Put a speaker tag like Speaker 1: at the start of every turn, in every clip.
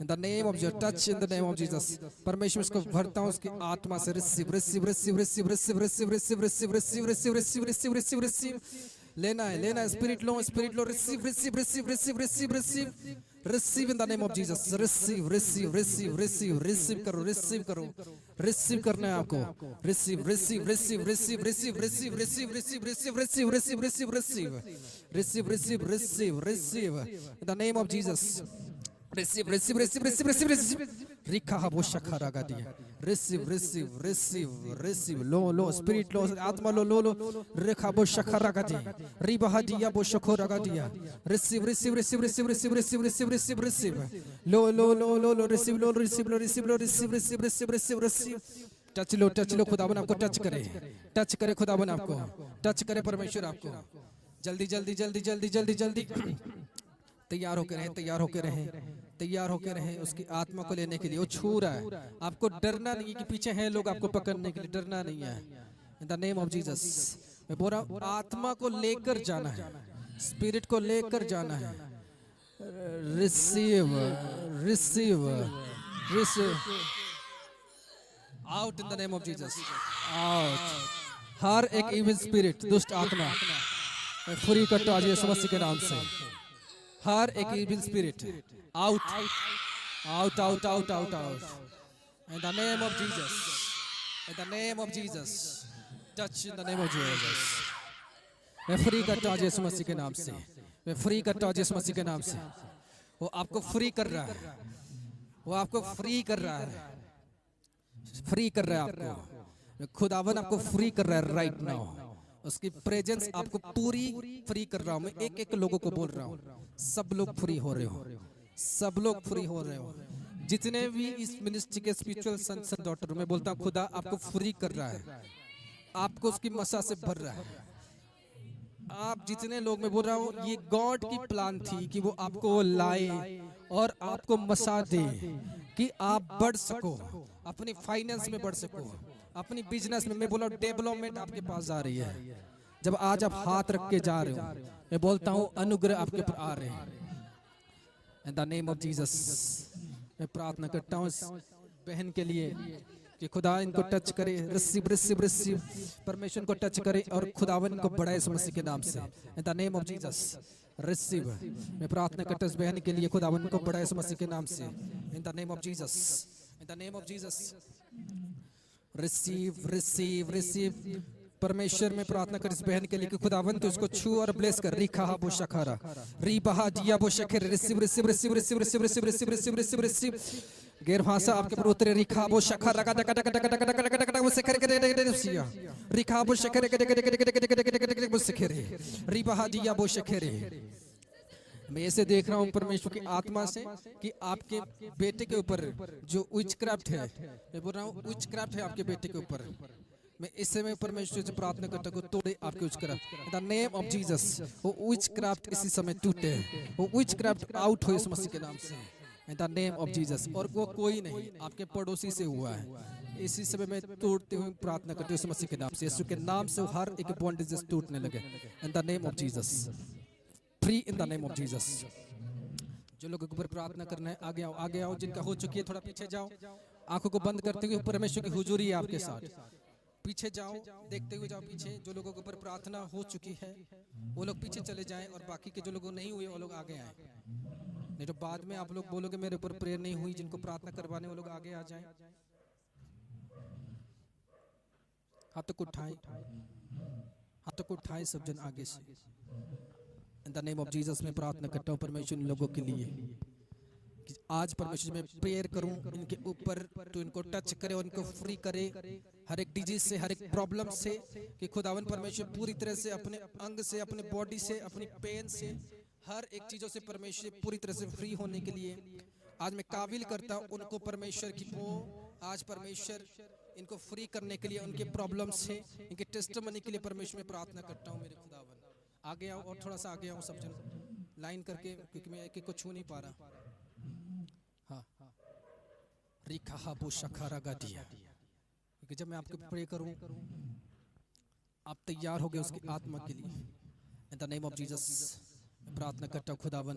Speaker 1: In the name of Jesus, touch in the name of Jesus. परमेश्वर इसको भरता हूँ उसकी आत्मा से. Receive, receive, receive, receive, receive, receive, receive, receive, receive, receive, receive, receive, receive, receive. लेना है. Spirit low, receive, receive, receive, receive, receive, receive. Receive in the name of Jesus. Receive, receive, receive, receive, receive करो, receive करो. Receive करना है आपको. Receive, receive, receive, receive, receive, receive, receive, receive, receive, receive, receive, receive, receive, receive, receive, receive, receive. In the name of Jesus. Receive, receive, receive, receive, receive, receive. Rikha habo shakhara gadia. Receive, receive, receive, receive. Lo, spirit lo, atma lo. Rikha habo shakhara gadia. Riba hadia bo shakhora gadia. Receive, receive, receive, receive, receive, receive, receive, receive, receive. Lo, receive, receive. Touch लो, खुदावन आपको touch करे खुदावन आपको, touch करे परमेश्वर आपको. जल्दी तैयार होकर रहें उसकी आत्मा को लेने के लिए. वो छू रहा है, आपको डरना नहीं कि पीछे हैं लोग आपको पकड़ने के लिए, डरना नहीं है. इन द नेम ऑफ जीसस मैं बोल रहा हूँ, आत्मा को लेकर जाना है, स्पिरिट को लेकर जाना है. Receive out in the name of Jesus. Out हर एक इविल स्पिरिट, दुष्ट आत्मा फ्री करता आज यीशु मसीह के नाम से. हर एक evil spirit out in the name of Jesus. In the name of Jesus, touch in the name of Jesus. मैं फ्री करता हूँ यीशु मसीह के नाम से. मैं फ्री करता हूँ यीशु मसीह के नाम से. वो आपको फ्री कर रहा है, वो आपको फ्री कर रहा है, फ्री कर रहा है आपको. खुदावन आपको फ्री कर रहा है राइट नाउ. उसकी प्रेजेंस आपको पूरी फ्री कर रहा हूँ. मैं एक लोगों को बोल रहा हूँ, सब लोग फ्री हो रहे हो, सब लोग फ्री हो रहे हो. जितने भी इस मिनिस्ट्री के स्पिरिचुअल सन्स एंड डॉटर, मैं बोलता हूँ खुदा आपको फ्री कर रहा है, आपको उसकी मसा से भर रहा है. आप जितने लोग, मैं बोल रहा हूँ, ये गॉड की प्लान थी कि वो आपको लाए और आपको मसा दे कि आप बढ़ सको, अपनी फाइनेंस में बढ़ सको, अपनी बिजनेस में. मैं बोला डेवलपमेंट आपके पास आ रही है. जब आज आप हाथ रख के जा रहे हो, मैं बोलता हूँ अनुग्रह आपके ऊपर आ रहे हैं. In the name of Jesus, मैं प्रार्थना करता हूँ इस बहन के लिए कि खुदा इनको टच करे. रिसीव परमेश्वर को टच करे और खुदावन को बढ़ाए इस मसीह के नाम से. In the name of Jesus, receive. मैं प्रार्थना करता हूँ इस बहन के लिए, खुदावन को बढ़ाए इस मसीह के नाम से. In the name of Jesus, in the name of Jesus, receive. परमेश्वर में प्रार्थना कर इस बहन के लिए कि खुदावन तो इसको छू और ब्लेस कर. रिखा बो शखारा रीबहा दिया बो शखर. रिसीव. गैर भाषा आपके पर उतरे. रिखा बो शखर रगा वो शखर रिखा बो शखर वो शखर रीबहा दिया बो शखर. मैं ऐसे देख रहा हूँ परमेश्वर की आत्मा से कि आपके बेटे के ऊपर जो विचक्राफ्ट है, मैं बोल रहा हूँ विचक्राफ्ट है आपके बेटे के ऊपर. मैं इस समय परमेश्वर से प्रार्थना करता हूँ तोड़े आपके witchcraft. In the name of Jesus वो विचक्राफ्ट इसी समय टूटे, वो विचक्राफ्ट आउट हो इस मसीह के नाम से. इन द नेम ऑफ जीसस. और वो कोई नहीं, आपके पड़ोसी से हुआ है. इसी समय मैं तोड़ते हुए प्रार्थना करते हूँ इस मसीह के नाम से. यीशु के नाम से हर एक बॉन्डेज टूटने लगे. इन the name of Jesus. Free in the name of Jesus. जो लोगों के ऊपर प्रार्थना करना है आगे आओ. जिनका हो चुकी है थोड़ा पीछे जाओ. आंखों को बंद करते हुए परमेश्वर की हुजूरी है आपके साथ. पीछे जाओ, देखते हुए जाओ पीछे. जो लोगों के ऊपर प्रार्थना हो चुकी है वो लोग पीछे चले जाएं और बाकी के जो लोगों नहीं हुए वो लोग आगे आए. नहीं तो बाद में आप लोग बोलोगे मेरे ऊपर प्रेयर नहीं हुई. जिनको प्रार्थना करवाने वो लोग आगे आ जाएं. हाथ तक उठाएं सब जन आगे से. इन द नेम ऑफ जीसस में प्रार्थना करता हूँ परमेश्वर इन लोगों के लिए कि आज परमेश्वर में प्रेयर करूं इनके ऊपर, तो इनको टच करे और इनको फ्री करे हर एक डिजीज से, हर एक प्रॉब्लम से. कि खुदावन परमेश्वर पूरी तरह से अपने अंग से, अपने बॉडी से, अपनी पेन से, हर एक चीजों से परमेश्वर पूरी तरह से फ्री होने के लिए आज मैं काबिल करता हूं उनको परमेश्वर की. वो आज परमेश्वर इनको फ्री करने के लिए, उनके प्रॉब्लम से, इनके टेस्टमनी के लिए परमेश्वर में प्रार्थना करता हूँ. मेरे खुदावन आगे आओ और थोड़ा सा आगे आओ सब जन लाइन करके, क्योंकि मैं एक को छू नहीं पा रहा. हाँ, रिखा बो शखारा गादिया. क्योंकि जब मैं आपको प्रे करूं आप तैयार हो गए उसकी आत्मा के लिए. इन द नेम ऑफ जीसस प्रार्थना करता हूं खुदावन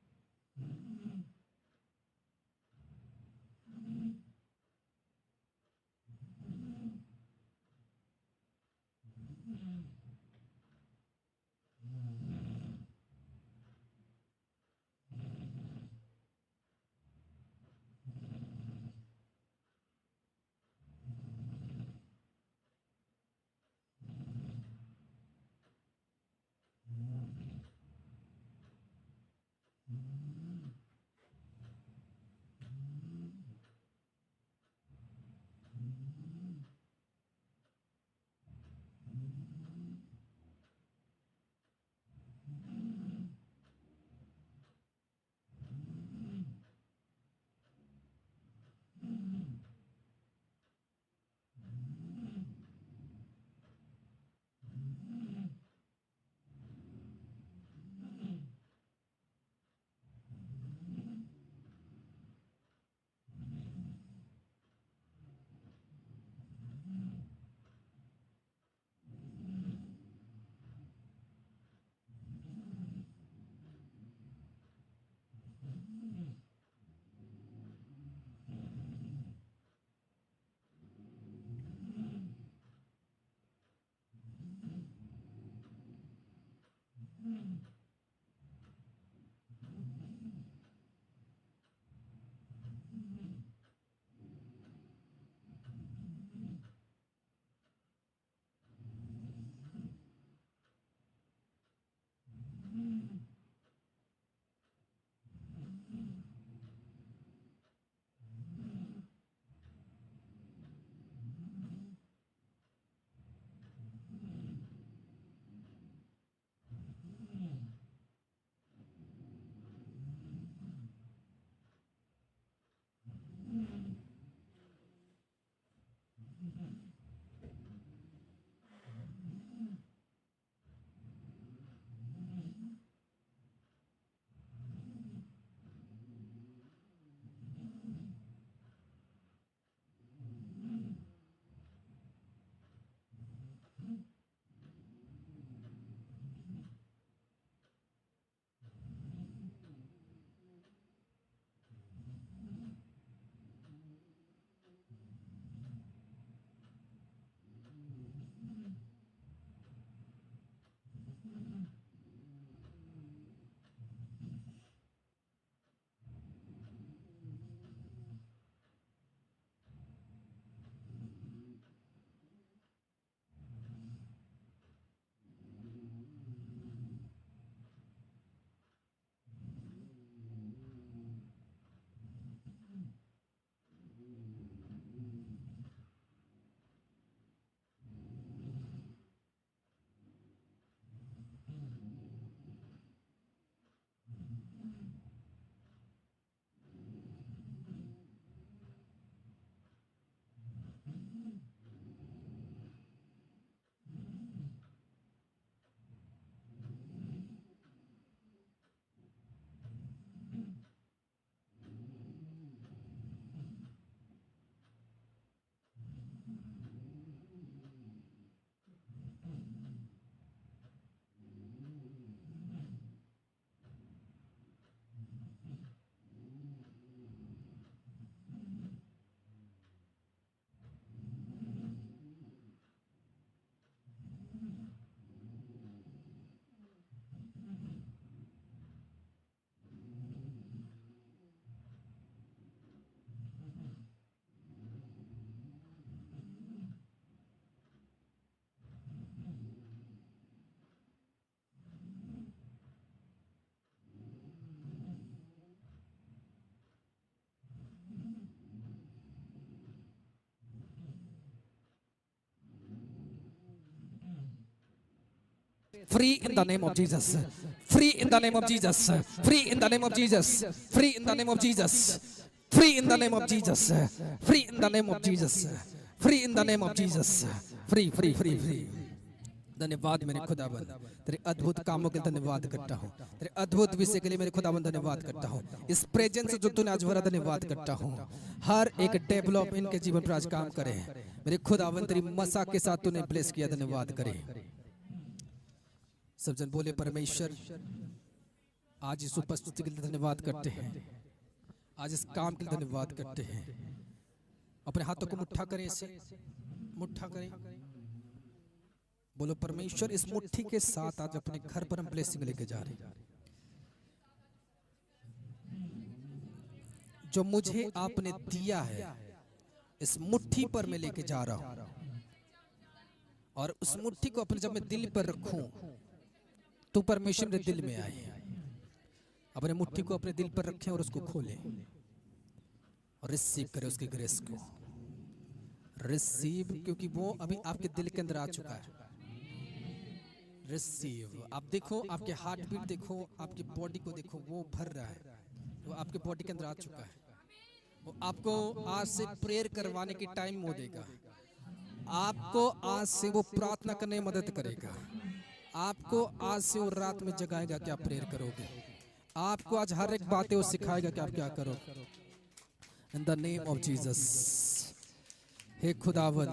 Speaker 1: free in the name of Jesus, free in the name of Jesus, free in the name of Jesus, free in the name of Jesus, free in the name of Jesus, free in the name of Jesus, free in the name of Jesus, free free free free। धन्यवाद मेरे खुदाबंद, तेरे अद्भुत कामों के लिए धन्यवाद करता हूँ, तेरे अद्भुत विषय के लिए मेरे खुदाबंद धन्यवाद करता हूँ, इस प्रेजेंस जो तूने आज भरा धन्यवाद करता हूँ। हर एक डेवलप इनके जीवन पर आज काम करे मेरे खुदाबंद, तेरी मसा के साथ तूने ब्लेस किया, धन्यवाद करे। सब जन बोले परमेश्वर आज इस उपस्थिति के लिए धन्यवाद करते हैं, आज इस काम के लिए धन्यवाद करते हैं। अपने हाथों को मुट्ठा करें, इसे मुट्ठा करें, बोलो परमेश्वर इस मुट्ठी के साथ आज अपने घर पर हम ब्लेसिंग लेके जा रहे हैं। जो मुझे आपने दिया है इस मुट्ठी पर मैं लेके जा रहा हूं, और उस मुट्ठी को अपने जब मैं दिल पर रखूं तो परमेश्वर मेरे दिल में आए। अपने मुट्ठी को अपने दिल पर रखें और उसको खोलें और रिसीव करें उसकी ग्रेस को, रिसीव, क्योंकि वो अभी आपके दिल के अंदर आ चुका है। रिसीव, आप देखो, आपके हार्ट बीट देखो, आपकी बॉडी को देखो, वो भर रहा है, वो आपके बॉडी के अंदर आ चुका है। वो आपको आज से प्रेयर करवाने की टाइम वो देगा, आपको आज से वो प्रार्थना करने में मदद करेगा, आपको आज से वो रात में जगाएगा कि आप प्रेयर करोगे, आपको आज हर एक बातें वो सिखाएगा कि आप क्या करो। In the name of Jesus. हे खुदावन,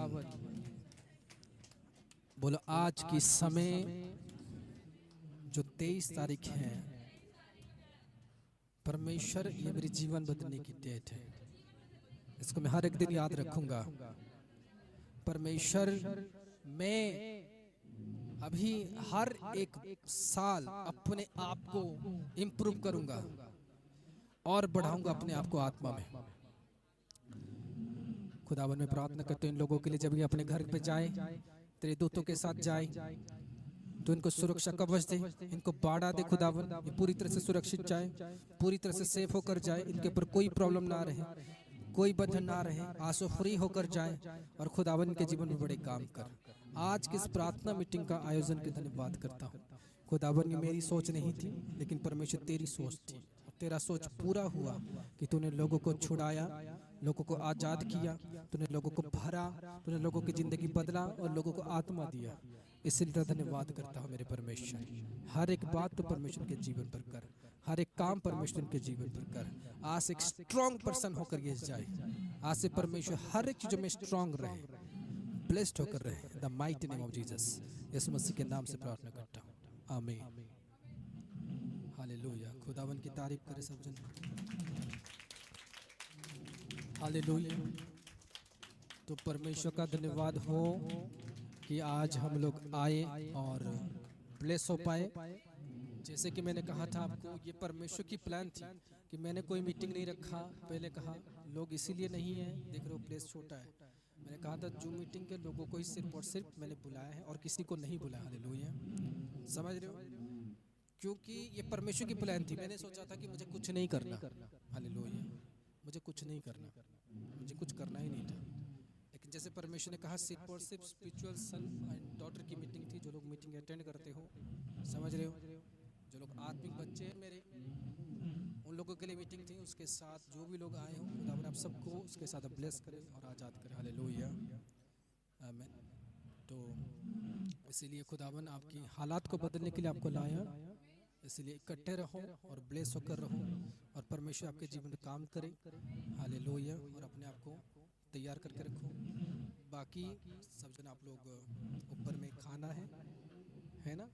Speaker 1: बोलो आज की समय जो 23 तारीख है, परमेश्वर ये मेरी जीवन बदलने की डेट है, इसको मैं हर एक दिन याद रखूंगा। परमेश्वर मैं अभी हर एक साल अपने आप को इंप्रूव करूंगा और बढ़ाऊंगा अपने आप को आत्मा में। खुदावन में प्रार्थना करते हैं इन लोगों के लिए, जब ये अपने घर पे जाए, तेरे दूतों के साथ जाए तो इनको सुरक्षा कवच दे, इनको बाड़ा दे खुदावन, ये पूरी तरह से सुरक्षित जाए, पूरी तरह से सेफ होकर जाए, इनके ऊपर कोई प्रॉब्लम ना रहे, कोई बंधन ना रहे, आंसू फ्री होकर जाए और खुदावन के जीवन में बड़े काम कर। आज की इस प्रार्थना मीटिंग का आयोजन के धन्यवाद करता हूँ खुदावन, ये मेरी सोच नहीं थी लेकिन परमेश्वर तेरी सोच थी, तेरा सोच पूरा हुआ कि तूने लोगों को छुड़ाया, लोगों को आजाद किया, तूने लोगों को भरा, तूने लोगों की जिंदगी बदला और लोगों को आत्मा दिया। इसलिए धन्यवाद करता हूँ मेरे परमेश्वर। हर एक बात तो परमेश्वर के जीवन पर कर, हर एक काम परमेश्वर के जीवन पर कर। आज से एक स्ट्रॉन्ग पर्सन होकर ये जाए, आज से परमेश्वर हर एक चीजों में स्ट्रॉन्ग रहे, ब्लेस्ड होकर रहे। The mighty name of Jesus, Yeshu Masih के नाम से प्रार्थना करता हूँ, आमीन, हालेलुया। खुदावन की तारीफ करे सब जन, हालेलुया। तो परमेश्वर का धन्यवाद हो कि आज हम लोग आए और ब्लेस हो पाए। जैसे कि मैंने कहा था आपको, ये परमेश्वर की प्लान थी कि मैंने कोई मीटिंग नहीं रखा, पहले कहा लोग इसीलिए नहीं है, देख रहे हो प्लेस छोटा है। मैंने कहा था जो मीटिंग के लोगों को ही सिर्फ और सिर्फ मैंने बुलाया है और किसी को नहीं बुलाया। हालेलुया, समझ रहे हो, क्योंकि ये परमेश्वर की प्लान थी। मैंने सोचा था कि मुझे कुछ नहीं करना, हालेलुया, मुझे कुछ नहीं करना, मुझे कुछ करना ही नहीं था। लेकिन जैसे परमेश्वर ने कहा सिर्फ और सिर्फ स्पिरिचुअल सन एंड डॉटर की मीटिंग थी। जो लोग मीटिंग अटेंड करते हो, समझ रहे हो, जो लोग आत्मिक बच्चे हैं मेरे, उन लोगों के लिए मीटिंग थी। उसके साथ जो भी लोग आए हो, खुदावन आप सबको उसके साथ ब्लेस करे और आज़ाद करे, हालेलुया, आमीन। तो इसीलिए खुदावन आपकी हालात को बदलने के लिए आपको लाया, इसलिए इकट्ठे रहो और ब्लेस होकर रहो और परमेश्वर आपके जीवन में काम करे, हालेलुया। और अपने आप को तैयार करके रखो। बाकी सब जन आप लोग ऊपर में खाना है ना,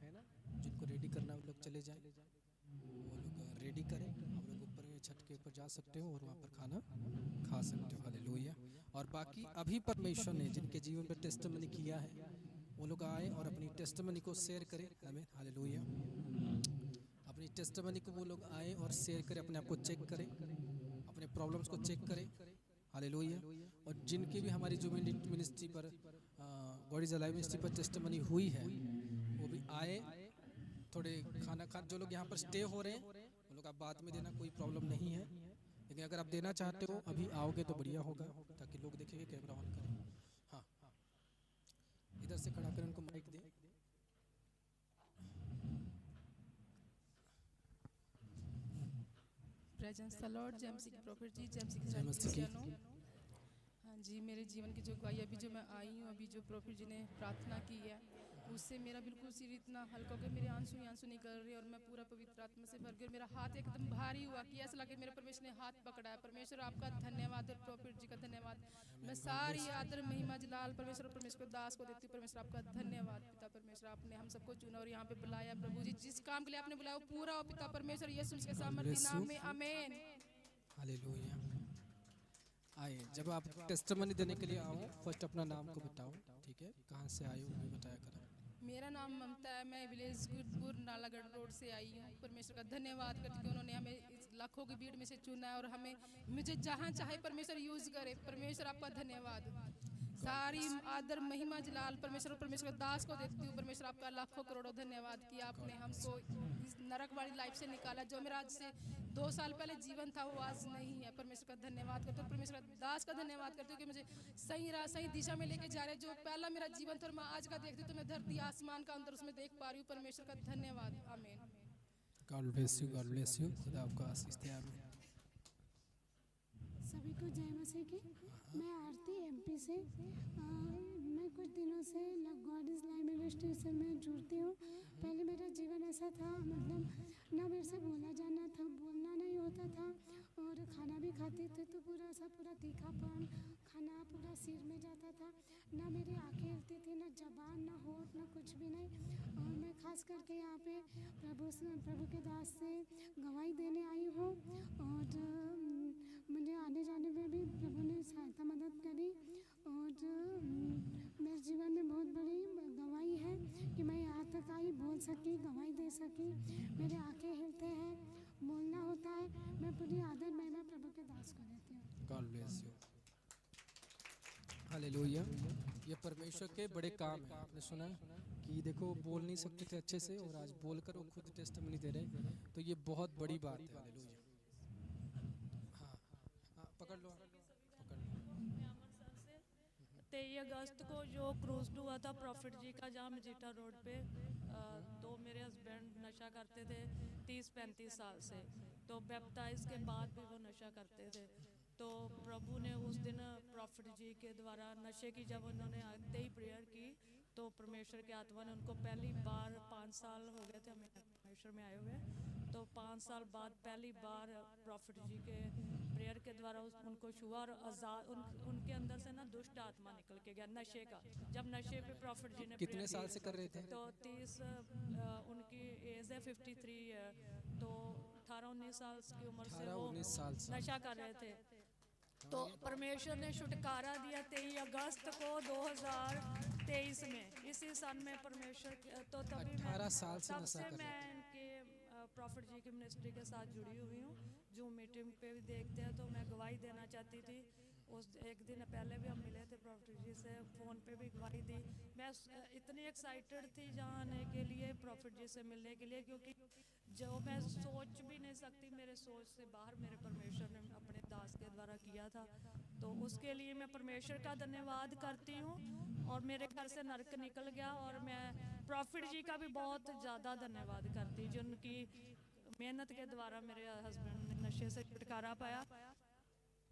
Speaker 1: जिनको रेडी करना वो लोग चले जाए, वो लोग रेडी करें। आप लोग ऊपर में छत के ऊपर जा सकते हो और वहाँ पर खाना खा सकते हो, हालेलुया। और बाकी अभी परमेश्वर ने जिनके जीवन पर टेस्टमनी किया है, वो लोग आए और अपनी टेस्टमनी को शेयर करें, आमीन, हालेलुया। अपनी टेस्टमनी को वो लोग आए और शेयर करें, अपने आप को चेक करें, अपने प्रॉब्लम्स को चेक करें, हालेलुया। और जिनकी भी हमारी जो मिनिस्ट्री पर गॉड इज अलाइव मिनिस्ट्री पर टेस्टमनी हुई है, वो भी आए, थोड़े खाना खा। जो लोग यहाँ पर स्टे हो रहे हैं वो लोग आप बाद में देना, कोई प्रॉब्लम नहीं है। लेकिन अगर आप देना चाहते हो अभी आओगे तो बढ़िया होगा, ताकि लोग देखेंगे, कैमरा ऑन करें। हाँ, इधर से खड़ा कर उनको माइक दे।
Speaker 2: Presence the Lord. जय मसीह की प्रॉफिट जी, जय मसीह
Speaker 1: जय
Speaker 2: की
Speaker 1: मसीह की।
Speaker 2: क्रिश्चियनों। हाँ जी, मेरे जीवन की जो गवाही अभी जो मैं आई हूँ, अभी जो प्रॉफिट जी ने प्रार्थना की है, उससे मेरा बिल्कुल सिर इतना हल्का हो गया, मेरे आंसू ही आंसू निकल रहे हैं और मैं पूरा पवित्र आत्मा से भर गई और मेरा हाथ एकदम भारी हुआ कि ऐसा लगे मेरे परमेश्वर ने हाथ पकड़ा है। परमेश्वर आपका धन्यवाद और प्रॉफिट जी का धन्यवाद। मैं
Speaker 1: गॉड
Speaker 2: सारी
Speaker 1: ब्लेस यू।
Speaker 2: आदर महिमा जलाल परमेश्वर और परमेश्वर को दास को देती हूँ। परमेश्वर आपका धन्यवाद पिता परमेश्वर, आपने हम सबको चुना और यहाँ पे बुलाया। प्रभु जी जिस काम के लिए आपने बुलाया वो पूरा हो पिता परमेश्वर यीशु मसीह के
Speaker 1: गॉड
Speaker 2: सामर्थी
Speaker 1: ब्लेस यू।
Speaker 2: नाम में आमीन।
Speaker 1: हालेलुया। आइए, जब आप टेस्टमनी देने के लिए आओ, फर्स्ट अपना नाम को बताओ, ठीक है? कहाँ से आए हो वो बताया करो।
Speaker 2: मेरा नाम ममता है, मैं विलेज गुरपुर नालागढ़ रोड से आई हूँ। परमेश्वर का धन्यवाद करती हूँ कि उन्होंने हमें इस लाखों की भीड़ में से चुना है और हमें मुझे जहाँ चाहे परमेश्वर यूज करे। परमेश्वर आपका धन्यवाद।
Speaker 1: गॉड
Speaker 2: सारी
Speaker 1: ब्लेस
Speaker 2: आदर महिमा जलाल परमेश्वर और परमेश्वर के दास को देती हूँ। परमेश्वर आपका लाखों करोड़ों धन्यवाद कि आपने हमको इस नरक वाली लाइफ से निकाला। जो मेरा आज से 2 साल पहले जीवन था वो आज नहीं है। परमेश्वर का धन्यवाद करते हो, परमेश्वर का दास का धन्यवाद करते हो कि मुझे सही राह सही दिशा में लेके जा रहे। जो पहला मेरा जीवन था और मैं आज का देखती हूँ तो मैं धरती आसमान का अंतर उसमें देख पा रही हूँ। परमेश्वर का धन्यवाद, आमीन।
Speaker 1: God bless you. God bless you. खुदा आपका आशीष दे। आमीन।
Speaker 3: सभी को जय मसीह की। मैं आरती एमपी से। मैं कुछ दिनों से गॉड इज़ लाइव मिनिस्ट्री से मैं जुड़ती हूँ। पहले मेरा जीवन ऐसा था, मतलब ना मेरे से बोला जाना था, बोलना नहीं होता था और खाना भी खाते थे तो पूरा तीखापन, खाना पूरा सिर में जाता था। ना मेरी आँखें हिलती थी, ना जबान, ना होठ, ना कुछ भी नहीं। और मैं खास करके यहाँ पे प्रभु के दास से गवाही देने आई हूँ और मुझे आने जाने में भी प्रभु ने सहायता मदद करी और मेरे जीवन में बहुत बड़ी गवाही है कि मैं यहाँ तक आई, बोल सकी, गवाही दे सकी। मेरे आंखें हिलते हैं, बोलना होता है। मैं पूरी आदर महिमा प्रभु के दास को देती हूँ।
Speaker 1: God bless you. हालेलुया। ये परमेश्वर के बड़े काम हैं। आपने सुना कि देखो बोल नहीं सकते थे अच्छे से और आज बोलकर वो खुद टेस्टमनी दे रहे, तो ये बहुत बड़ी बात है। हालेलुया। हाँ हाँ, पकड़ लो, पकड़ लो।
Speaker 4: मैं अमृतसर से 23 अगस्त को जो क्रूज हुआ था प्रॉफिट जी का, जहाँ मजीठा रोड पे, तो मेरे हस्बैंड नशा करते थे 30-35 साल से। तो बैप्टाइज के बाद भी वो नशा करते थे। तो प्रभु ने उस दिन प्रॉफिट जी के द्वारा नशे की जब उन्होंने आते ही प्रेयर की तो परमेश्वर के आत्मा ने उनको पहली बार, 5 साल हो गए थे हमें परमेश्वर में आए हुए, तो 5 साल बाद पहली बार प्रॉफिट जी के प्रेयर के द्वारा उनको छुआ और आज़ाद उनके अंदर से ना दुष्ट आत्मा निकल के गया नशे का। जब नशे पे प्रॉफिट जी ने
Speaker 1: कितने साल से कर रहे थे?
Speaker 4: तो 30 उनकी एज है 53 है, तो 18-19 साल की उम्र से
Speaker 1: 18-19 साल
Speaker 4: वो
Speaker 1: से
Speaker 4: नशा कर रहे थे। तो परमेश्वर ने छुटकारा दिया 23 अगस्त को 2023 में, इसी सन में परमेश्वर तो तभी
Speaker 1: 18 साल से
Speaker 4: तब
Speaker 1: नशा
Speaker 4: से
Speaker 1: कर रहे
Speaker 4: मैं
Speaker 1: थे।
Speaker 4: इनके प्रॉफिट जी की मिनिस्ट्री के साथ जुड़ी हुई हूँ। जो मीटिंग पे भी देखते हैं तो मैं गवाही देना चाहती थी। उस एक दिन पहले भी हम मिले थे प्रॉफिट जी से, फ़ोन पे भी गवाही दी। मैं इतनी एक्साइटेड थी जहाँ आने के लिए, प्रॉफिट जी से मिलने के लिए, क्योंकि जो मैं सोच भी नहीं सकती, मेरे सोच से बाहर मेरे परमेश्वर ने अपने दास के द्वारा किया था। तो उसके लिए मैं परमेश्वर का धन्यवाद करती हूँ और मेरे घर से नरक निकल गया। और मैं प्रॉफिट जी का भी बहुत ज़्यादा धन्यवाद करती, जिनकी मेहनत के द्वारा मेरे हस्बैंड ने नशे से छुटकारा पाया।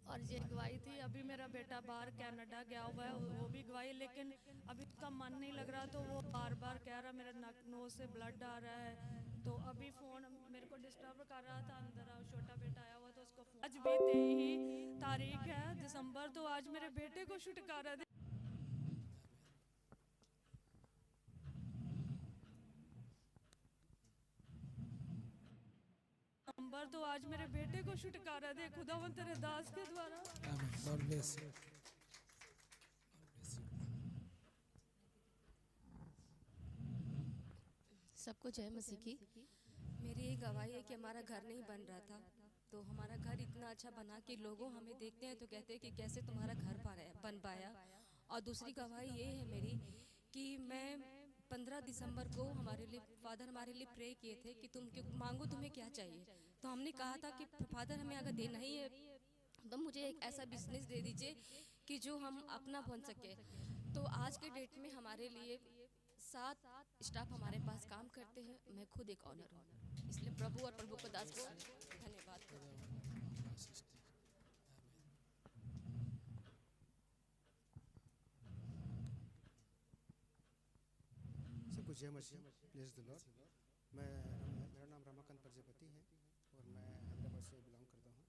Speaker 4: और ये गवाही थी। अभी मेरा बेटा बाहर कनाडा गया हुआ है, वो भी गवाही, लेकिन अभी उसका मन नहीं लग रहा, तो वो बार बार कह रहा मेरे नोज से ब्लड आ रहा है। तो अभी फ़ोन मेरे को डिस्टर्ब कर रहा था, अंदर छोटा बेटा आया हुआ तो उसको आज भी 23 तारीख है दिसंबर, तो आज मेरे बेटे को छुटकारा दे नंबर, तो आज मेरे बेटे को छुटकारा दे खुदावंत तेरे दास के द्वारा।
Speaker 1: आमीन। God bless you.
Speaker 5: सबको जय मसीह की। मेरी ये गवाही है कि हमारा घर नहीं बन रहा था, तो हमारा घर इतना अच्छा बना कि लोगों हमें देखते हैं तो कहते हैं कि कैसे तुम्हारा घर बन पाया। और दूसरी गवाही ये है मेरी कि मैं 15 दिसंबर को हमारे लिए फादर हमारे लिए प्रे किए थे कि तुम मांगो तुम्हें क्या चाहिए। तो हमने कहा था कि फादर हमें अगर देना ही है तो मुझे एक ऐसा बिजनेस दे दीजिए कि जो हम अपना बन सके। तो आज के डेट में हमारे लिए 7 स्टाफ हमारे पास काम करते हैं। मैं खुद एक ऑनर हूँ, इसलिए प्रभु और प्रभु को दास को धन्यवाद करती हूँ।
Speaker 6: जय मसीह, प्रेज द लॉर्ड। मेरा नाम रमाकांत प्रजापति है और मैं हैदराबाद से बिलोंग करता हूँ।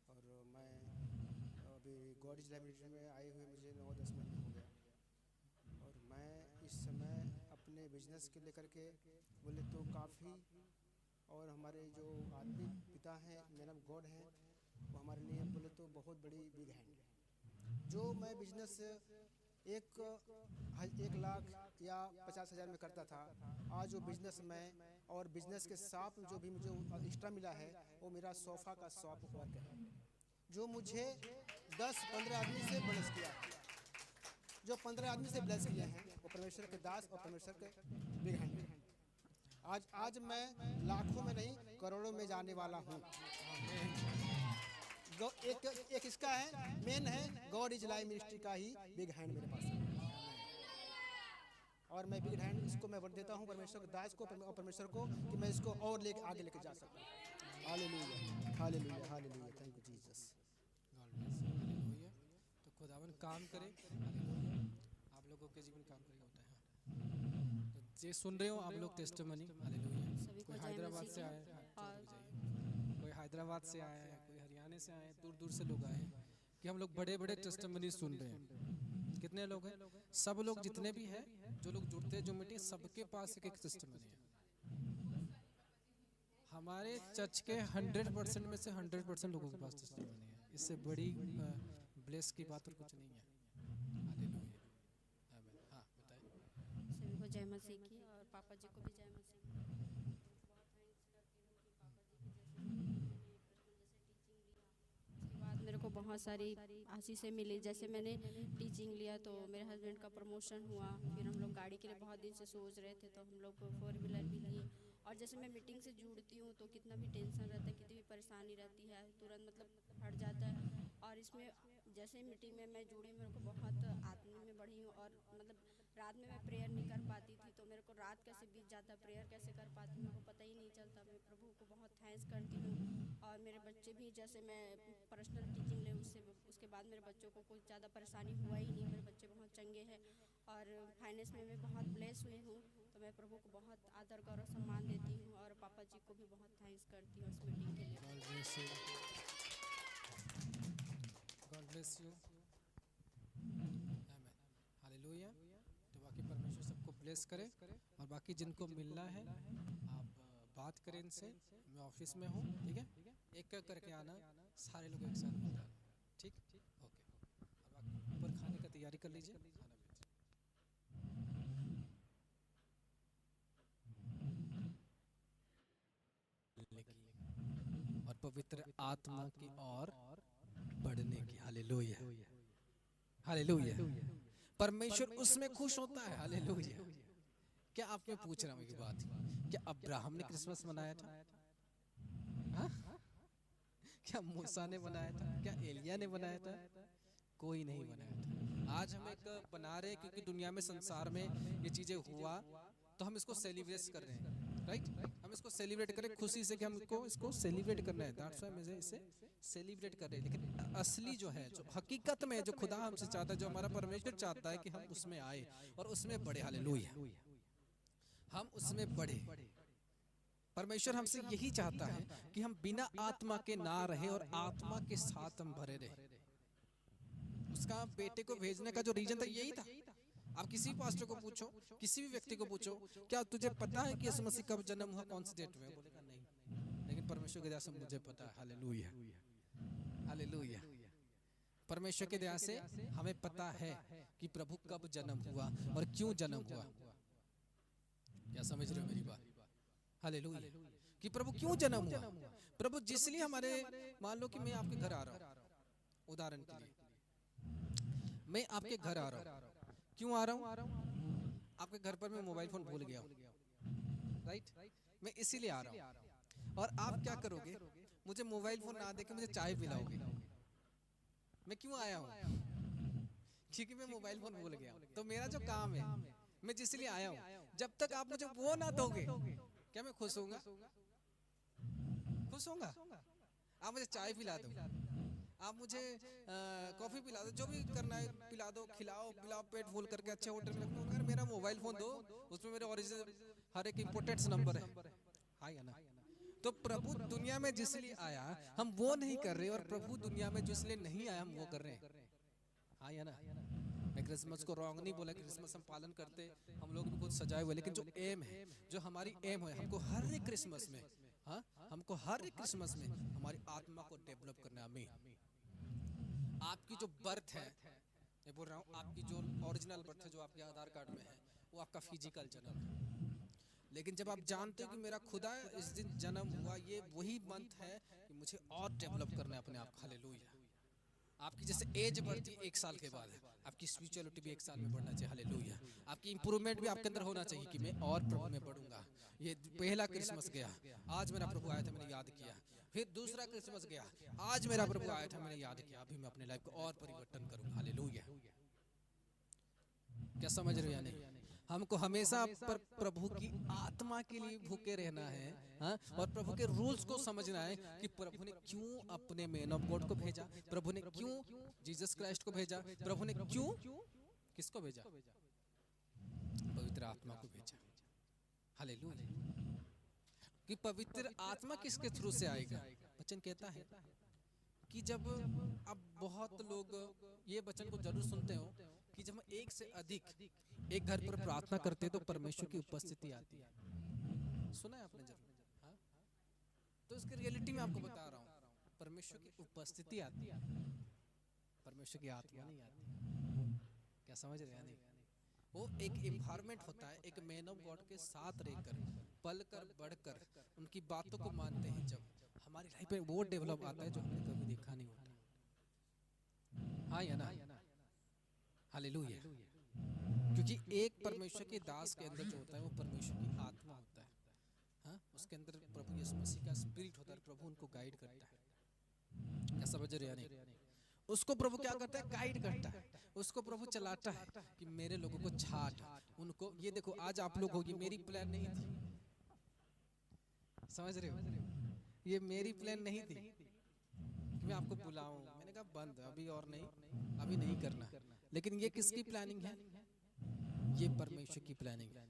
Speaker 6: और मैं अभी गॉड इज लाइफ मिनिस्ट्री में आए हुए मुझे 9-10 महीने हो गया। और मैं इस समय अपने बिजनेस के लेकर के बोले तो काफ़ी, और हमारे जो आत्मिक पिता हैं, मैन ऑफ गॉड हैं, वो हमारे लिए बोले तो बहुत बड़ी बिग हैंड है। जो मैं बिजनेस 1 लाख या 50,000 में करता था, आज वो बिजनेस में और बिजनेस के साथ जो भी मुझे एक्स्ट्रा मिला है वो मेरा सोफ़ा का शॉप वर्क है, जो मुझे 10-15 आदमी से ब्लेस किया है। जो 15 आदमी से ब्लेस किए हैं वो परमेश्वर के दास और परमेश्वर के बिग हैंड है। आज मैं लाखों में नहीं करोड़ों में जाने वाला हूँ। एक इसका है, मेन है गॉड इज लाइफ मिनिस्ट्री का ही बिग हैंड मेरे पास है। और मैं बिग हैंड इसको मैं वर्ड देता हूँ परमेश्वर के दास को और परमेश्वर को कि मैं इसको और आगे लेके जा सकता हूँ। Hallelujah, hallelujah, hallelujah, thank you Jesus.
Speaker 1: Hallelujah. तो खुदावन काम करे, हालेलुया। आप लोगों के जीवन काम करे होता है। तो ये सुन रहे हो आप लोग टेस्टिमनी, हालेलुया। कोई हैदराबाद से आया है, कोई हैदराबाद से आया है, कोई हरियाणा से आए हैं, दूर दूर से लोग आए हैं कि हम लोग बड़े बड़े टेस्टिमनी सुन रहे हैं। कितने लोग हैं? सब लोग जितने भी हैं, जो लोग जुड़ते हैं, जो मीटिंग, सबके पास एक टेस्टिमनी है। हमारे चर्च के 100% में से 100% लोगों के पास टेस्टिमनी है। इससे बड़ी ब्लेस की बात और कुछ नहीं है। हालेलुया, आमीन। हाँ, बताइए।
Speaker 7: सभी को जय मसीह की और पापा जी को भी जय मसीह की। उसके बाद मेरे को बहुत सारी आशीषें मिली। जैसे मैंने टीचिंग लिया तो मेरे हस्बैंड का प्रमोशन हुआ। फिर हम लोग गाड़ी के लिए बहुत दिन से सोच रहे थे तो हम लोग 4 व्हीलर भी लिए। और जैसे मैं मीटिंग से जुड़ती हूँ तो कितना भी टेंशन रहता है, कितनी भी परेशानी रहती है, तुरंत मतलब हट जाता है। और इसमें जैसे मीटिंग में मैं जुड़ी, मेरे को बहुत आत्मा में बढ़ी हूँ। और मतलब रात में मैं प्रेयर नहीं कर पाती थी, तो मेरे को रात कैसे बीत जाता, प्रेयर कैसे कर पाती हूँ, मेरे को पता ही नहीं चलता। मैं प्रभु को बहुत थैंक्स करती हूँ। और मेरे बच्चे भी, जैसे मैं पर्सनल टीचिंग ले उसके बाद मेरे बच्चों को कुछ ज़्यादा परेशानी हुआ ही नहीं। मेरे बच्चे बहुत चंगे हैं और फाइनेंस में मैं बहुत ब्लेस हुई हूँ। तो मैं प्रभु को बहुत आदर गौरव सम्मान देती हूँ और पापा जी को भी बहुत थैंक्स करती हूँ इस मीटिंग के लिए।
Speaker 1: God bless you. आमीन, हालेलुया। तो बाकी परमेश्वर सबको ब्लेस करे। और बाकी जिनको मिलना है आप बात करें इनसे। मैं ऑफिस में हूँ, ठीक है? एक करके आना, सारे लोग एक साथ मिल जाना, ठीक? ओके। और बाकी ऊपर खाने का तैयारी कर लीजिए, खाना और पवित्र आत्मा की ओर बढ़ने की। Hallelujah, hallelujah. परमेश्वर उसमें खुश होता है। हालेलुया। क्या आप में पूछ रहा हूँ एक बात, क्या अब्राहम ने क्रिसमस मनाया था? हाँ? क्या मूसा ने बनाया था? क्या एलिया ने बनाया था? कोई नहीं बनाया था। आज हम एक बना रहे हैं क्योंकि दुनिया में, संसार में ये चीजें हुआ तो हम इसको सेलिब्रेट कर रहे हैं, राइट? हम इसको सेलिब्रेट करें खुशी से कि हमको इसको सेलिब्रेट करना है। दैट्स व्हाई मुझे इसे सेलिब्रेट कर रहे हैं। लेकिन असली जो है, जो हकीकत में जो खुदा हमसे चाहता है, जो हमारा परमेश्वर चाहता है कि हम उसमें आए और उसमें बढ़े। हालेलुया, हम उसमें बढ़े। परमेश्वर हमसे यही चाहता है कि हम बिना आत्मा के ना रहे और आत्मा के साथ हम भरे रहे। उसका बेटे को भेजने का जो रीजन था यही था। आप किसी पास्टर को पूछो, किसी भी व्यक्ति को पूछो, क्या तुझे पता है कि यीशु मसीह कब जन्म हुआ, कौन सी डेट में? बोलेगा नहीं। लेकिन परमेश्वर की दया से मुझे पता है। Hallelujah, hallelujah. परमेश्वर की दया से हमें पता है कि प्रभु कब जन्म हुआ और क्यों जन्म हुआ। क्या समझ रहे हो मेरी बात? हालेलुया। कि प्रभु क्यों जन्म हुआ। प्रभु जिसलिए हमारे, मान लो कि मैं आपके घर आ रहा हूँ, उदाहरण के लिए मैं आपके घर आ रहा हूँ। क्यों आ रहा हूँ? आपके घर पर मैं मोबाइल फोन भूल गया हूँ, राइट? मैं इसीलिए आ रहा हूँ। और आप क्या करोगे? मुझे मोबाइल फोन ना देके मुझे चाय पिलाओगे। मैं क्यों आया हूँ? क्योंकि मैं मोबाइल फोन भूल गया हूँ। तो मेरा जो काम है, मैं जिसलिए आया हूँ, जब तक आप मुझे वो ना दोगे, क्या मैं खुश होऊंगा? खुश होऊंगा? आप मुझे चाय पिला दो, आप मुझे कॉफ़ी पिला दो, जो भी करना है पिला दो, खिलाओ पिलाओ, पेट फुल करके अच्छे होटल में रखो, मगर मेरा मोबाइल फ़ोन दो, उसमें मेरे ओरिजिनल हर एक इम्पोर्टेंट नंबर है। हाँ या ना? तो प्रभु दुनिया में जिस लिए आया हम वो नहीं कर रहे, और प्रभु दुनिया में जिस लिए नहीं आया हम वो कर रहे हैं। हाँ या ना? मैं क्रिसमस को रॉन्ग नहीं बोला, क्रिसमस हम पालन करते, हम लोग भी कुछ सजाए हुए, लेकिन जो एम है, जो हमारी एम है, हमको हर एक क्रिसमस में, हाँ, हमको हर एक क्रिसमस में हमारी आत्मा को डेवलप करना है। आमीन। आपकी जो बर्थ है, मैं बोल रहा हूँ आपकी जो ओरिजिनल बर्थ है, जो आपके आधार कार्ड में है, वो आपका फिजिकल जन्म है। लेकिन जब आप जानते हो कि मेरा खुदा इस दिन जन्म हुआ, ये वही मंथ है कि मुझे और डेवलप करना है अपने आप। हालेलुया। आपकी जैसे एज बढ़ती है 1 साल के बाद, आपकी स्पिरिचुअलिटी भी 1 साल में बढ़ना चाहिए। हालेलुया। आपकी इंप्रूवमेंट भी आपके अंदर होना चाहिए कि मैं और प्रभु में बढ़ूंगा। ये पहला क्रिसमस गया, आज मेरा प्रभु आया था, मैंने याद किया। फिर दूसरा क्रिसमस गया, आज मेरा प्रभु आया था, मैंने याद किया। अभी मैं अपने लाइफ को और परिवर्तन करूंगा। हालेलुया। क्या समझ रहे हो या नहीं? हमको हमेशा प्रभु की आत्मा के लिए भूखे रहना है, हाँ? और प्रभु के रूल्स को समझना है कि प्रभु ने क्यों अपने मैन ऑफ गॉड को भेजा, प्रभु ने क्यों जीसस क्राइस्ट को भेजा, प्रभु ने क्यों किसको भेजा? पवित्र आत्मा को भेजा। हालेलुया। कि पवित्र आत्मा किसके थ्रू से आएगा? वचन कहता है कि जब अब बहुत लोग ये वचन को जरूर सुनते हो कि जब हम एक से अधिक एक घर पर प्रार्थना करते तो परमेश्वर की उपस्थिति आती है। सुना है आपने जरूर, हाँ? तो इसकी रियलिटी में आपको बता रहा हूँ, परमेश्वर की उपस्थिति आती है, परमेश्वर की आत्मा नहीं आती। क्या समझ रहे हैं? नहीं, वो एक एनवायरनमेंट होता है, एक मैन ऑफ गॉड के साथ रहकर पल कर बढ़कर उनकी बातों को मानते हैं, जब हमारी लाइफ में वो डेवलप आता है जो हमने कभी देखा नहीं होता। हाँ या ना? हालेलुया। क्योंकि एक परमेश्वर के दास के अंदर जो होता है वो परमेश्वर की आत्मा होता है, हाँ? उसके अंदर प्रभु यीशु मसीह का स्पिरिट होता है, प्रभु उनको गाइड करता है। क्या समझ रहे हैं? नहीं, उसको प्रभु क्या करता है? गाइड करता है, उसको प्रभु चलाता है कि मेरे लोगों को छाट, उनको ये देखो आज आप लोग हो, ये मेरी प्लान नहीं थी। समझ रहे हो? ये मेरी प्लान नहीं थी कि मैं आपको बुलाऊं, मैंने कहा बंद अभी और नहीं, अभी नहीं करना। लेकिन ये किसकी प्लानिंग है? ये परमेश्वर की प्लानिंग है।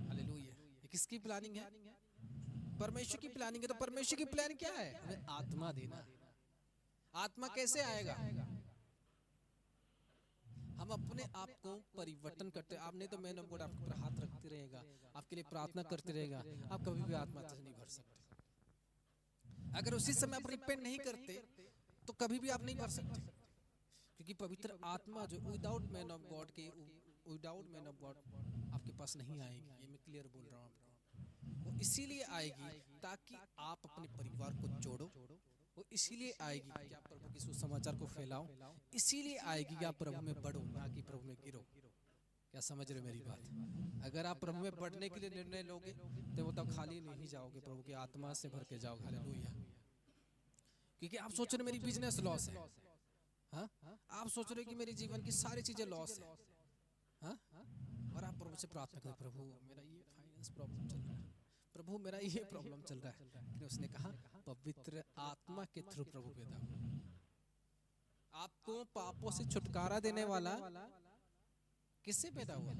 Speaker 1: हालेलुया। ये किसकी प्लानिंग है? परमेश्वर की प्लानिंग है। तो परमेश्वर की प्लान क्या है? हमें आत्मा देना। आत्मा कैसे आएगा? हम अपने आप को परिवर्तन करते। आप नहीं तो मैन ऑफ गॉड आपके ऊपर हाथ रखते रहेगा, आपके लिए प्रार्थना करते रहेगा, आप कभी भी आत्मा से नहीं भर सकते। अगर उसी समय आप रिपेंट नहीं करते तो कभी भी आप नहीं भर सकते, क्योंकि पवित्र आत्मा जो विदाउट मैन ऑफ गॉड के, विदाउट मैन ऑफ गॉड आपके पास नहीं आएगी। ये मैं क्लियर बोल रहा हूँ आपको। वो इसीलिए आएगी ताकि आप अपने परिवार को जोड़ो, वो इसीलिए आएगी कि आप प्रभु के सुसमाचार को फैलाओ, इसीलिए आएगी कि आप प्रभु में बढ़ो, ना कि प्रभु में गिरो। क्या समझ रहे हो मेरी बात? अगर आप प्रभु में बढ़ने के लिए निर्णय लोगे तो वो तब खाली नहीं जाओगे, प्रभु की आत्मा से भर के जाओगे। हालेलुया। क्योंकि आप सोच रहे मेरी बिजनेस लॉस है, हाँ? आप सोच रहे कि मेरे जीवन की सारी चीजें लॉस है, हाँ? और आप प्रभु से प्रार्थना करें, प्रभु मेरा ये फाइनेंस प्रॉब्लम चल रहा है, प्रभु मेरा ये प्रॉब्लम चल रहा है। लेकिन उसने कहा पवित्र आत्मा के थ्रू प्रभु पैदा हुआ। आपको पापों से छुटकारा देने वाला किससे पैदा हुआ?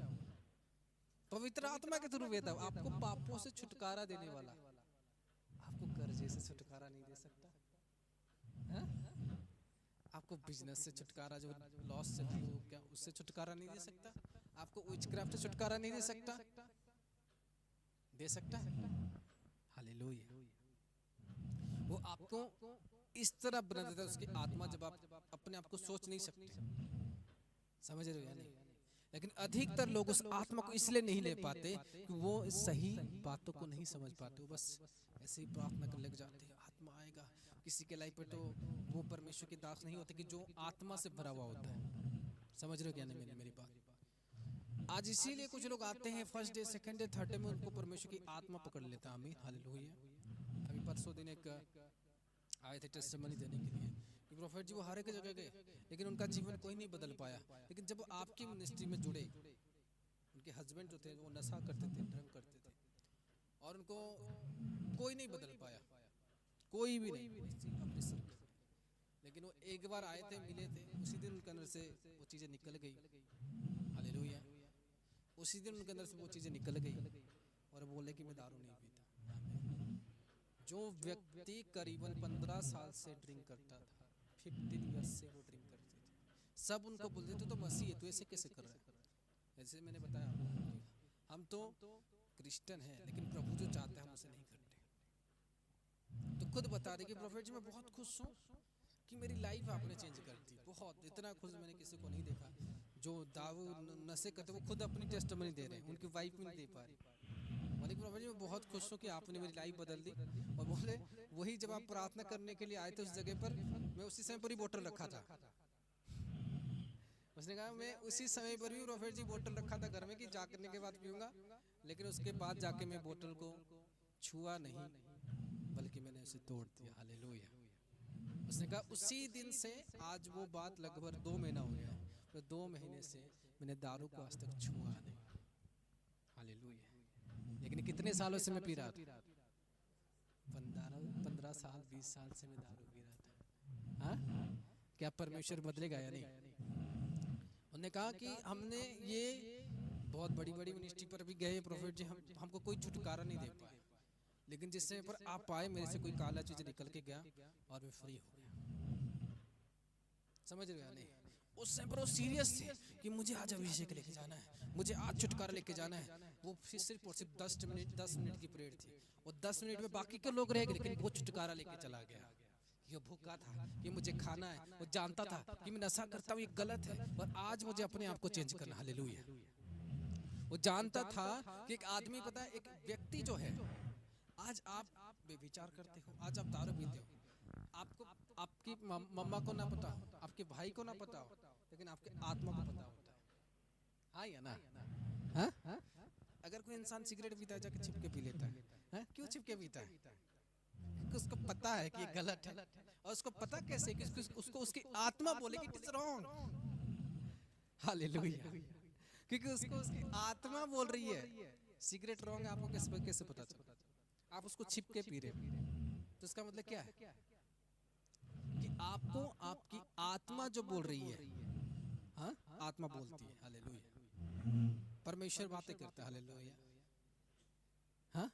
Speaker 1: पवित्र आत्मा के थ्रू पैदा हुआ। आपको पापों से छुटकारा देने वाला आपको कर्जे से छुटकारा नहीं दे सकता, हाँ? आपको बिजनेस से छुटकारा, जो लॉस से क्या उससे छुटकारा नहीं दे सकता, आपको विचक्राफ्ट से छुटकारा नहीं दे सकता, दे सकता है। हालेलुया। वो आपको इस तरह बना देता है उसकी आत्मा, जब आप अपने आप को सोच नहीं सकते। समझ रहे हो या नहीं? लेकिन अधिकतर लोग उस आत्मा को इसलिए नहीं ले पाते कि वो सही बातों को नहीं समझ पाते, वो बस ऐसे ही प्रार्थना करने लग जाते हैं, आत्मा आएगा। किसी के लाइफ पे तो वो परमेश्वर के दास नहीं होते कि जो आत्मा से भरा हुआ होता है। समझ रहे हो क्या नहीं मेरी बात? आज इसीलिए कुछ लोग आते हैं first day, second day, third day में उनको परमेश्वर की आत्मा पकड़ लेता है। आमीन, हालेलुया। अभी परसों दिन एक आए थे टेस्टिमनी देने के लिए कि प्रोफेट जी वो हर एक जगह गए, लेकिन उनका जीवन कोई नहीं बदल पाया। लेकिन जब आपकी मिनिस्ट्री में जुड़े, उनके हस्बैंड जो थे वो नशा करते थे, ड्रंक करते थे, और उनको कोई नहीं बदल पाया, कोई भी नहीं अपने सर्कल में। लेकिन वो एक बार आए थे, मिले थे, उसी दिन उनके अंदर से वो चीज़ें निकल गई। हालेलुया। उसी दिन उनके अंदर से वो चीज़ें निकल गई और बोले कि मैं दारू नहीं पीता। जो व्यक्ति करीबन 15 साल से ड्रिंक करता था, 15 ईयर्स से वो ड्रिंक करते थे, सब उनको बोलते थे तो मसीह है, तू ऐसे कैसे कर रहा है। जैसे मैंने बताया हम तो क्रिश्चियन हैं, लेकिन प्रभु जो चाहता है हम उसे नहीं करते। तो खुद बता रहे कि प्रोफेट जी मैं बहुत खुश हूँ कि मेरी लाइफ आपने चेंज कर दी, बहुत इतना खुश मैंने किसी को नहीं देखा। जो दारू नशे करते वो खुद अपनी टेस्टमनी दे रहे हैं, उनकी वाइफ भी नहीं दे पा रही। बोले प्रोफेट जी मैं बहुत खुश हूँ कि आपने मेरी लाइफ बदल दी। और बोले वही जब आप प्रार्थना करने के लिए आए थे उस जगह पर, मैं उसी समय पर ही बोतल रखा था। उसने कहा मैं उसी समय पर भी प्रोफेट जी बोतल रखा था घर में कि जागने के बाद पीऊंगा, लेकिन उसके बाद जाके मैं बोतल को छुआ नहीं, बल्कि मैंने उसे तोड़ दिया। हालेलुया। उसने कहा उसी दिन से आज वो बात लगभग 2 महीना हो गया, तो 2 महीने से मैंने दारू को आज तक छुआ नहीं। हालेलुया। लेकिन कितने सालों से मैं पी रहा था? 15 साल 20 साल से मैं दारू पी रहा था। हाँ, क्या परमेश्वर बदलेगा या नहीं? उन्होंने कहा कि हमने ये बहुत बड़ी बड़ी मिनिस्ट्री पर भी गए प्रोफेट जी, हमको कोई छुटकारा नहीं दे पाए, लेकिन जिस समय पर आप आए मेरे से कोई काला चीज निकल के गया और मैं फ्री हो गया। समझ रहे हो नहीं? उस समय पर वो सीरियस थे कि मुझे आज अभिषेक लेके जाना है, मुझे आज छुटकारा लेके जाना है। वो सिर्फ और सिर्फ 10 मिनट की परेड थी, और 10 मिनट में बाकी के लोग रह गए, लेकिन वो छुटकारा लेके चला गया। ये भूखा था कि मुझे खाना है, वो जानता था कि मैं नशा करता हूँ ये गलत है, और आज मुझे अपने आप को चेंज करना। हालेलुया। वो जानता था कि एक आदमी, पता है एक व्यक्ति जो है, आज आप बेविचार करते हो, आज आप दारू पीते हो, आपको आपकी मम्मा को ना पता हो, आपके भाई को ना पता हो, लेकिन आपके आत्मा को पता होता है। हाँ या ना? हाँ? अगर कोई इंसान सिगरेट पीता है जाके छिपके पी लेता है, हाँ? क्यों छिपके पीता है? उसको पता है कि ये गलत है, और उसको पता कैसे कि उसको उसकी आत्मा बोले कि इट इज रॉन्ग। हालेलुया। क्योंकि उसको उसकी आत्मा बोल रही है सिगरेट रॉन्ग है। आपको कैसे पता चला? आप उसको छिप के पी रहे हो, तो इसका मतलब क्या है कि आपको आपकी आत्मा जो बोल रही है, हाँ आत्मा बोलती है। हालेलुया। परमेश्वर बातें करता है। हालेलुया। हाँ,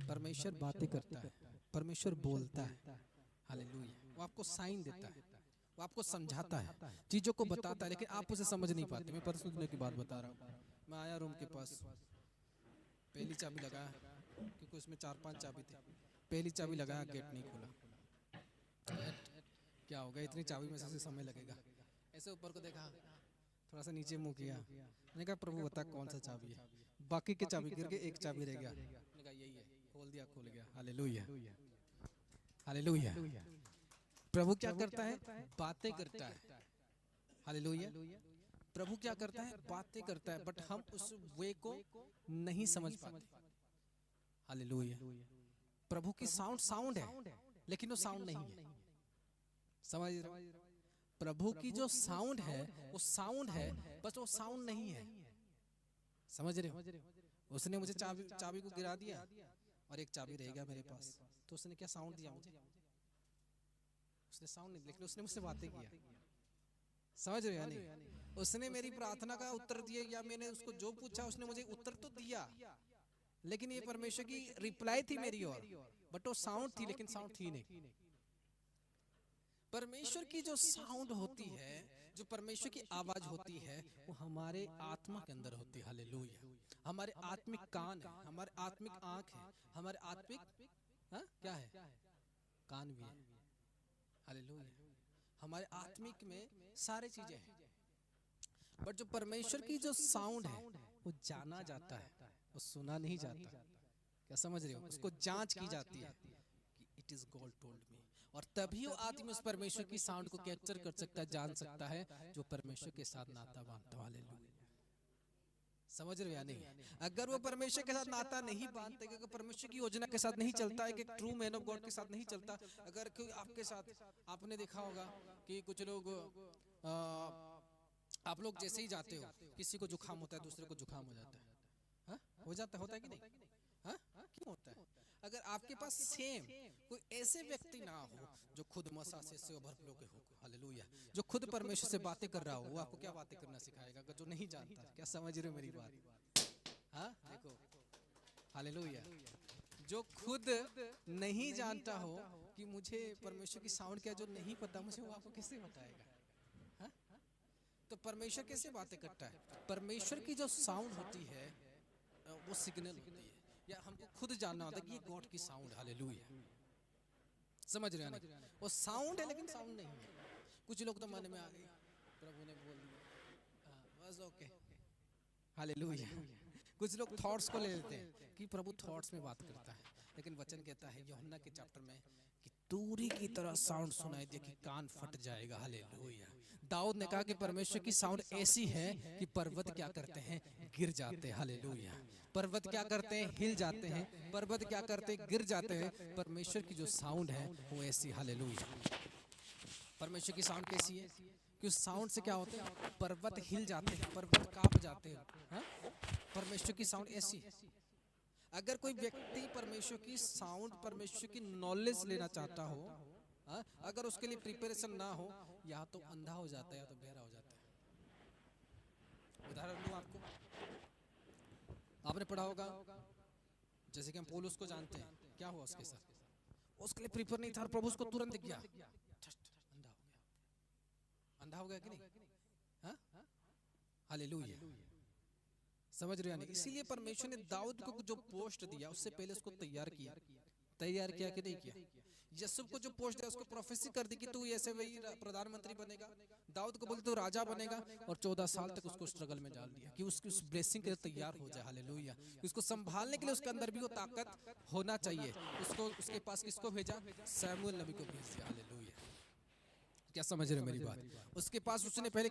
Speaker 1: परमेश्वर बातें करता है, परमेश्वर बोलता है। हालेलुया। वो आपको साइन देता है, वो आपको समझाता है, चीजों को बताता है, लेकिन आप उसे समझ नहीं पाते। मैं परसों दिन की बात बता रहा हूँ। मैं आया रूम के पास, पहली चाबी लगाया, क्योंकि उसमें 4-5 चाबी थी। पहली चाबी लगाया, गेट नहीं खुला। क्या होगा, इतनी चाबी में से समय लगेगा। ऐसे ऊपर को देखा, थोड़ा सा नीचे मुंह किया, मैंने कहा प्रभु बता कौन सा चाबी है। बाकी के चाबी गिर गए, एक चाबी रह गया। मैंने कहा यही है, खोल दिया, खुल गया। हालेलुया। हालेलुया। प्रभु क्या करता है? बातें करता है। हालेलुया। प्रभु क्या करता है? बातें करता है, बट हम उस वे को नहीं समझ पाते। हालेलुया। प्रभु की साउंड है, लेकिन वो साउंड नहीं है। समझ रहे हो? प्रभु की जो साउंड है वो साउंड है, बस वो साउंड नहीं है। समझ रहे हो? उसने मुझे चाबी को गिरा दिया और एक चाबी रह गया मेरे पास, तो उसने क्या साउंड दिया मुझे? उसने साउंड नहीं, लेकिन उसने मुझसे बातें किया। समझ रहे हो या नहीं? उसने मेरी प्रार्थना का उत्तर दिया, या मैंने उसको जो पूछा उसने मुझे उत्तर तो दिया, लेकिन ये परमेश्वर की रिप्लाई थी मेरी ओर, बट वो साउंड थी, लेकिन साउंड थी नहीं। परमेश्वर की जो साउंड होती है, जो परमेश्वर की आवाज होती है, वो हमारे आत्मा के अंदर होती है। हालेलुया। हमारे आत्मिक कान है, हमारे आत्मिक आंख है, हमारे आत्मिक क्या है? कान भी है। हालेलुया। हमारे आत्मिक में सारे चीजें हैं, बट जो परमेश्वर की जो साउंड है वो जाना जाता है, वो सुना नहीं जाता। क्या समझ रहे हो? उसको जांच की जाती है कि it is God told me, और तभी वो आदमी उस परमेश्वर की साउंड को कैप्चर कर सकता है, जान सकता है, जो परमेश्वर के साथ नाता बांधता है। हालेलुया। समझ रहे हो या नहीं? अगर वो परमेश्वर के साथ नाता नहीं बांधते, अगर परमेश्वर की योजना के साथ नहीं चलता है, कि ट्रू मैन ऑफ गॉड के साथ नहीं चलता, अगर कोई आपके साथ, आपने देखा होगा कि कुछ लोग, आप लोग जैसे ही जाते हो, किसी को जुकाम होता है, दूसरे को जुकाम हो जाता है। हो जाता होता है कि नहीं? हाँ, क्यों होता है? अगर आपके पास सेम कोई ऐसे व्यक्ति ना हो जो खुद मसा से ओवरफ्लो के हो, हालेलुया, जो खुद परमेश्वर से बातें कर रहा हो। वो आपको क्या बातें करना सिखाएगा अगर जो नहीं जानता? क्या समझ रहे हो मेरी बात? हाँ देखो, हालेलुया, जो खुद नहीं जानता हो कि मुझे परमेश्वर की साउंड क्या, जो नहीं पता मुझे, वो आपको कैसे बताएगा? हाँ? तो परमेश्वर कैसे बातें करता है? परमेश्वर की जो साउंड होती है वो सिग्नल होती है, या हमको खुद जानना होता है कि ये गॉड की साउंड, हालेलुया, समझ रहे हैं ना? वो साउंड है लेकिन साउंड नहीं है। कुछ लोग तो मन में आ गई, प्रभु ने बोल दिया, बस ओके, हालेलुया। कुछ लोग थॉट्स को ले लेते हैं कि प्रभु थॉट्स में बात करता है, लेकिन वचन कहता है यूहन्ना के चैप्टर में कि तूरी की तरह साउंड सुनाई दे कि कान फट जाएगा, हालेलुया। दाऊद ने कहा कि परमेश्वर की साउंड ऐसी है कि पर्वत क्या करते हैं, गिर जाते हैं, हालेलुया। पर्वत क्या करते हैं, हिल जाते हैं। पर्वत क्या करते हैं, गिर जाते हैं। परमेश्वर की जो साउंड है वो ऐसी, हालेलुया। परमेश्वर की साउंड कैसी है कि उस साउंड से क्या होता है, पर्वत हिल जाते हैं, पर्वत कांप जाते हैं। हाँ? परमेश्वर की साउंड ऐसी है। अगर कोई व्यक्ति परमेश्वर की साउंड, परमेश्वर की नॉलेज लेना चाहता हो, हाँ? अगर उसके लिए प्रिपरेशन ना हो, या तो अंधा हो जाता है या तो बहरा हो जाता है। उदाहरण दूं आपको, आपने पढ़ा होगा, जैसे कि हम पौलुस को जानते हैं, क्या हुआ उसके साथ? उसके लिए प्रिपेयर नहीं था और प्रभु उसको तुरंत दिख गया, अंधा हो गया कि नहीं? हाँ? हालेलुया, समझ रहे हैं? इसीलिए परमेश्वर ने दाऊद को जो पोस्ट दिया उससे पहले उसको तैयार किया कि नहीं किया? यूसुफ को जो पोस्ट दिया उसको प्रोफेसी कर दी कि तू ऐसे वही प्रधानमंत्री बनेगा। दाऊद को बोलते तू राजा बनेगा, और 14 साल तक उसको स्ट्रगल में डाल दिया कि उसकी उस ब्लेसिंग के लिए तैयार हो जाए, हालेलुया। उसको संभालने के लिए उसके अंदर भी वो ताकत होना चाहिए। उसको उसके पास किसको भेजा? सैमुएल नबी को भेज दिया, हालेलुया। क्या समझ रहे हो मेरी बात? उसके पास उसने पहले